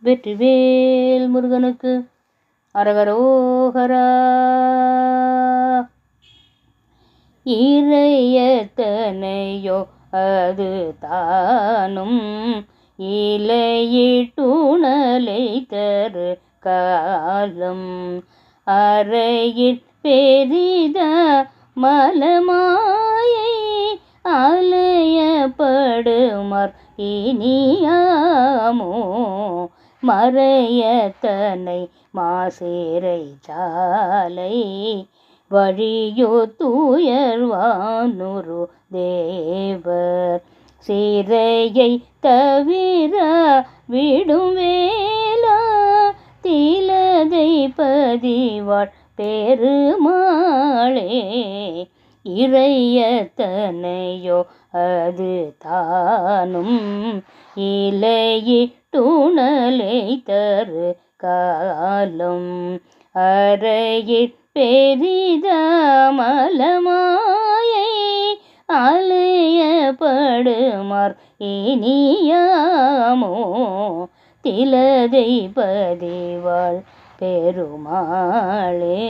வெற்றிவேல் முருகனுக்கு அரகரோகரா. இறையத்தனையோ அது தானும் இலையிட்டுணலை தரு காலம் அறையில் பெரித மலமாயை அலையப்படுமார் இனியாமோ மறையத்தனை மாசேரை சாலை வழியோ துயர்வானுரு தேவர் சிறையை தவிர விடும் வேளா திலதை பதிவாள் பெருமாளே. இறையத்தனையோ அது தானும் இலையிட்டுணலை தரு காலம் அறையில் பெரித மலமாயை அலையப்படுமார் இனியாமோ திலதை பதிவாள் பெருமாளே.